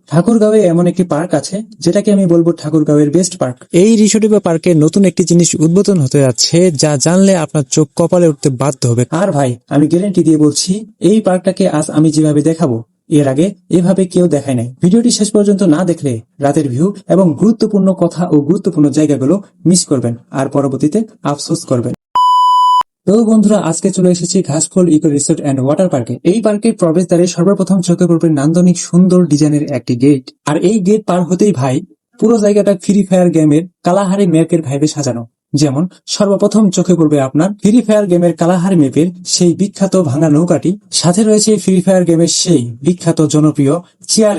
ঠাকুরগাঁওয়ে এমন একটি পার্ক আছে যেটাকে আমি বলবো ঠাকুরগাঁওয়ের বেস্ট পার্ক। এই রিসোর্টে বা পার্কে নতুন একটি জিনিস উদ্বোধন হতে যাচ্ছে, যা জানলে আপনার চোখ কপালে উঠতে বাধ্য হবে। আর ভাই, আমি গ্যারান্টি দিয়ে বলছি, এই পার্কটাকে আজ আমি যেভাবে দেখাবো এর আগে এভাবে কেউ দেখায় নাই। ভিডিওটি শেষ পর্যন্ত না দেখলে রাতের ভিউ এবং গুরুত্বপূর্ণ কথা ও গুরুত্বপূর্ণ জায়গাগুলো মিস করবেন আর পরবর্তীতে আফসোস করবেন। তো বন্ধুরা, আজকে চলে এসেছি ঘাসফুল ইকো রিসোর্ট অ্যান্ড ওয়াটার পার্কে। এই পার্কের প্রবেশদ্বারে সর্বপ্রথম চোখে পড়বে নান্দনিক সুন্দর ডিজাইনের একটি গেট। আর এই গেট পার হতেই ভাই, পুরো জায়গাটা ফ্রি ফায়ার গেমের কালাহারি ম্যাপের ভাইবে সাজানো। যেমন সর্বপ্রথম চোখে পড়বে আপনার ফ্রি ফায়ার গেমের কালাহারি ম্যাপের সেই বিখ্যাত ভাঙা নৌকাটি, সাথে রয়েছে ফ্রি ফায়ার গেমের সেই বিখ্যাত জনপ্রিয় চেয়ার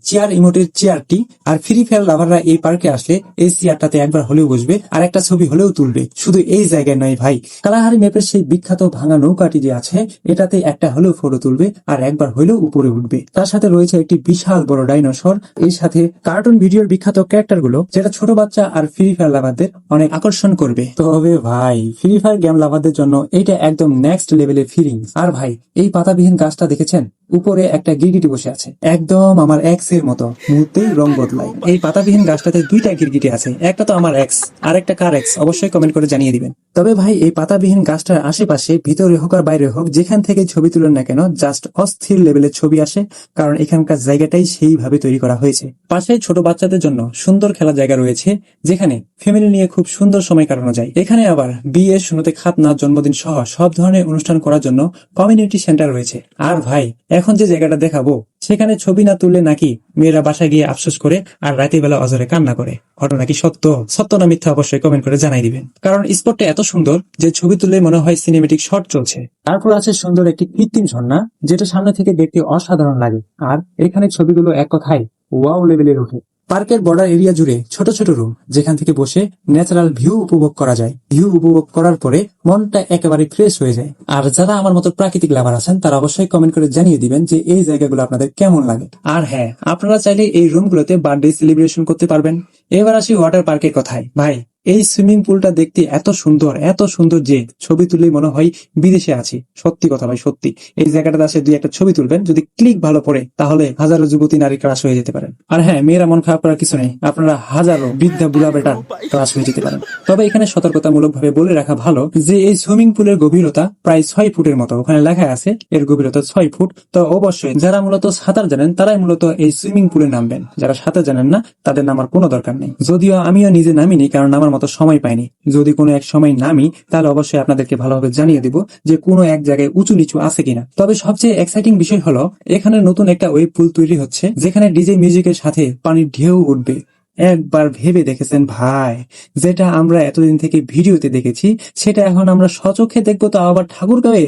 চেয়ার ইমোটের চেয়ারটি। আর ফ্রি ফায়ার লাভাররা এই পার্কে আসলে এই চেয়ারটাতে একবার হলেও বসবে আর একটা ছবি হলেও তুলবে। শুধু এই জায়গায় নয় ভাই, কালাহারি ম্যাপের সেই বিখ্যাত ভাঙা নৌকাটি যে আছে এটাতে একটা হলেও ফটো তুলবে আর একবার হলেও উপরে উঠবে। তার সাথে রয়েছে একটি বিশাল বড় ডাইনোসর, এর সাথে কার্টুন ভিডিওর বিখ্যাত ক্যারেক্টার গুলো, যেটা ছোট বাচ্চা আর ফ্রি ফায়ার লাভারদের অনেক আকর্ষণ করবে। তবে ভাই, ফ্রি ফায়ার গেম লাভারদের জন্য এটা একদম নেক্সট লেভেলের ফিলিংস। আর ভাই, এই পাতাবিহীন গাছটা দেখেছেন? উপরে একটা গিরগিটি বসে আছে, একদম আমার এক্স এর মতো, মুহূর্তেই রং বদলায়। এই পাতাবিহীন গাছটাতে দুইটা গিরগিটি আছে, একটা তো আমার এক্স আর একটা কার এক্স, অবশ্যই কমেন্ট করে জানিয়ে দিবেন। তবে ভাই, এই পাতাবিহীন গাছটার আশেপাশে ভিতরে হোক আর বাইরে হোক, যেখান থেকে ছবি তুলেন না কেন, জাস্ট অস্থির লেভেলের ছবি আসে, কারণ এখানকার জায়গাটাই সেইভাবে তৈরি করা হয়েছে। পাশে ছোট বাচ্চাদের জন্য সুন্দর খেলার জায়গা রয়েছে, যেখানে ফ্যামিলি নিয়ে খুব সুন্দর সময় কাটানো যায়। এখানে আবার বিয়ে, শুরুতে খাতনা, জন্মদিন সহ সব ধরনের অনুষ্ঠান করার জন্য কমিউনিটি সেন্টার রয়েছে। আর ভাই, এখন যে জায়গাটা দেখাবো সেখানে ছবি না তুললে নাকি মেয়েরা বাসায় গিয়ে আফসোস করে আর রাতের বেলা অজরে কান্না করে। ঘটনা কি সত্য না মিথ্যা অবশ্যই কমেন্ট করে জানাই দিবেন, কারণ স্পটটা এত সুন্দর যে ছবি তুললে মনে হয় সিনেমেটিক শট চলছে। তারপর আছে সুন্দর একটি কৃত্রিম ঝর্ণা, যেটা সামনে থেকে দেখতে অসাধারণ লাগে। আর এখানে ছবিগুলো এক কথায় ওয়াও লেভেলের ওঠে। পার্কের বর্ডার এরিয়া জুড়ে ছোট ছোট রুম, যেখান থেকে বসে ন্যাচারাল ভিউ উপভোগ করা যায়। ভিউ উপভোগ করার পরে মনটা একেবারে ফ্রেশ হয়ে যায়। আর যারা আমার মতো প্রাকৃতিক লাভার আছেন তারা অবশ্যই কমেন্ট করে জানিয়ে দিবেন যে এই জায়গাগুলো আপনাদের কেমন লাগে। আর হ্যাঁ, আপনারা চাইলে এই রুমগুলোতে বার্থডে সেলিব্রেশন করতে পারবেন। এবার আসি ওয়াটার পার্কের কথায়। ভাই, এই সুইমিং পুলটা দেখতে এত সুন্দর যে ছবি তুললেই মনে হয় বিদেশে আছি। সত্যি কথা ভাই, সত্যি। এই জায়গাটাতে আসে দুই একটা ছবি তুলবেন, যদি ক্লিক ভালো পড়ে তাহলে হাজারো যুবতী নারী ক্রাশ হয়ে যেতে পারেন। আর হ্যাঁ, মেয়েরা মন খারাপ করার কিছু নেই, আপনারা হাজারো বৃদ্ধা বুড়া বেটার ক্রাশ হয়ে যেতে পারেন। তবে এখানে সতর্কতামূলক ভাবে বলে রাখা ভালো যে এই সুইমিং পুলের গভীরতা প্রায় 6 ফুটের মতো। ওখানে লেখা আছে এর গভীরতা 6 ফুট। তো অবশ্যই যারা মূলত সাঁতার জানেন তারাই মূলত এই সুইমিং পুলে নামবেন, যারা সাঁতার জানেন না তাদের নামার কোনো দরকার নেই। যদিও আমিও নিজে নামিনি, কারণ নামার মতো সময় পাইনি। যদি কোনো এক সময় নামি তাহলে অবশ্যই আপনাদেরকে ভালোভাবে জানিয়ে দিব যে কোনো এক জায়গায় উঁচু নিচু আছে কিনা। তবে সবচেয়ে এক্সাইটিং বিষয় হলো এখানে নতুন একটা ওয়েব পুল তৈরি হচ্ছে, যেখানে ডিজে মিউজিকের সাথে পানির ঢেউ উঠবে। একবার ভেবে দেখেছেন ভাই, যেটা আমরা এতদিন থেকে ভিডিওতে দেখেছি সেটা এখন আমরা সচক্ষে দেখবো, তো আবার ঠাকুরগাঁওয়ে।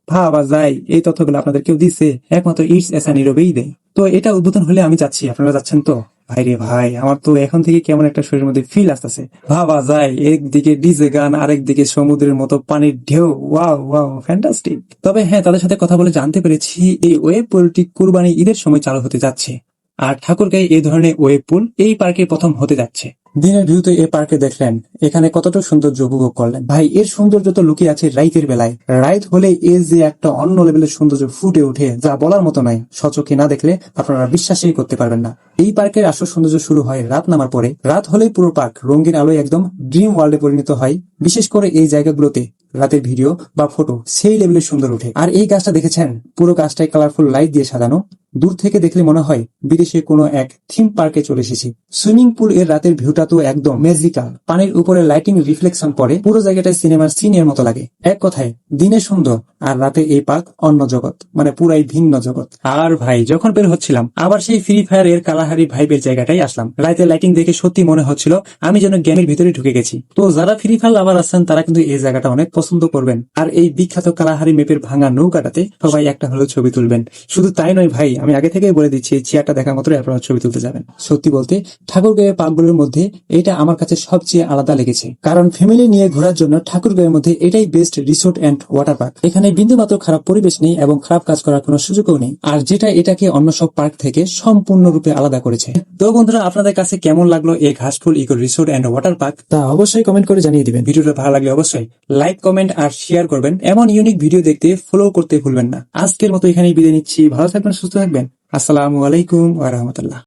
ভাবা যায় এই তথ্যগুলো আপনাদের কেউ দিচ্ছে? একমাত্র ইটস এসা নীরবেই দেয়। তো এটা উদ্বোধন হলে আমি যাচ্ছি, আপনারা যাচ্ছেন তো? ভাইরে ভাই, আমার তো এখন থেকে কেমন একটা শরীরের মধ্যে ফিল আসতেছে। ভাবা যায় একদিকে ডিজে গান, আরেকদিকে সমুদ্রের মতো পানির ঢেউ। Wow fantastic. তবে হ্যাঁ, তাদের সাথে কথা বলে জানতে পেরেছি এই ওয়েব পুলটি কুরবানি ঈদের সময় চালু হতে যাচ্ছে। আর ঠাকুরগাঁয়ে এই ধরনের ওয়েব পুল এই পার্কে প্রথম হতে যাচ্ছে। দিনের ভিউতে এই পার্কে দেখলেন এখানে কতটা সৌন্দর্য উপভোগ করলেন। ভাই, এর সৌন্দর্য তো লুকিয়ে আছে রাইতের বেলায়। রাইত হলে এর যে একটা অন্য লেভেলের সৌন্দর্য ফুটে ওঠে, যা বলার মতো নয়। সচক্ষে না দেখলে আপনারা বিশ্বাসই করতে পারবেন না। এই পার্কের আসল সৌন্দর্য শুরু হয় রাত নামার পরে। রাত হলেই পুরো পার্ক রঙিন আলোয় একদম ড্রিম ওয়ার্ল্ডে পরিণত হয়। বিশেষ করে এই জায়গাগুলোতে রাতের ভিডিও বা ফটো সেই লেভেলের সুন্দর ওঠে। আর এই গাছটা দেখেছেন? পুরো গাছটাই কালারফুল লাইট দিয়ে সাজানো। দূর থেকে দেখলে মনে হয় বিদেশে কোনো এক থিম পার্কে চলে এসেছি। সুইমিং পুল এর রাতের ভিউটা তো একদম ম্যাজিক্যাল। পানির উপরে লাইটিং রিফ্লেকশন পড়ে, পুরো জায়গাটায় সিনেমার সিনের মতো লাগে। এক কথায় দিনে সুন্দর আর রাতে এই পার্ক অন্য জগৎ, মানে পুরাই ভিন্ন জগৎ। আর ভাই, যখন বের হচ্ছিলাম আবার সেই ফ্রি ফায়ার এর কালাহারি ভাইবের জায়গাটাই আসলাম। রাতের লাইটিং দেখে সত্যি মনে হচ্ছিল আমি যেন গেমের ভিতরে ঢুকে গেছি। তো যারা ফ্রি ফায়ার লাভার আছেন তারা কিন্তু এই জায়গাটা অনেক পছন্দ করবেন। আর এই বিখ্যাত কালাহারি ম্যাপের ভাঙা নৌকাটাতে সবাই একটা হলেও ছবি তুলবেন। শুধু তাই নয় ভাই, আমি আগে থেকেই বলে দিচ্ছি এই চেয়ারটা দেখা মাত্রই আপনারা ছবি তুলতে যাবেন। সত্যি বলতে ঠাকুরগাঁওয়ের পার্কগুলোর মধ্যে এটা আমার কাছে সবচেয়ে আলাদা লেগেছে, কারণ ফ্যামিলি নিয়ে ঘোরার জন্য ঠাকুরগাঁওয়ের মধ্যে এটাই best resort and water park. এখানে বিন্দুমাত্র খারাপ পরিবেশ নেই এবং খারাপ কাজ করার কোনো সুযোগও নেই, আর যেটা এটাকে অন্য সব পার্ক থেকে সম্পূর্ণরূপে আলাদা করেছে। তো বন্ধুরা, আপনাদের কাছে কেমন লাগলো এই Ghashful eco resort and water park তা অবশ্যই কমেন্ট করে জানিয়ে দিবেন। ভিডিওটা ভালো লাগলে অবশ্যই লাইক, কমেন্ট আর শেয়ার করবেন। এমন ইউনিক ভিডিও দেখতে ফলো করতে ভুলবেন না। আজকের মতো এখানেই বিদায় নিচ্ছি। ভালো থাকবেন, সুস্থ থাকবেন। থাকবেন। আসসালামু আলাইকুম ওয়া রাহমাতুল্লাহ।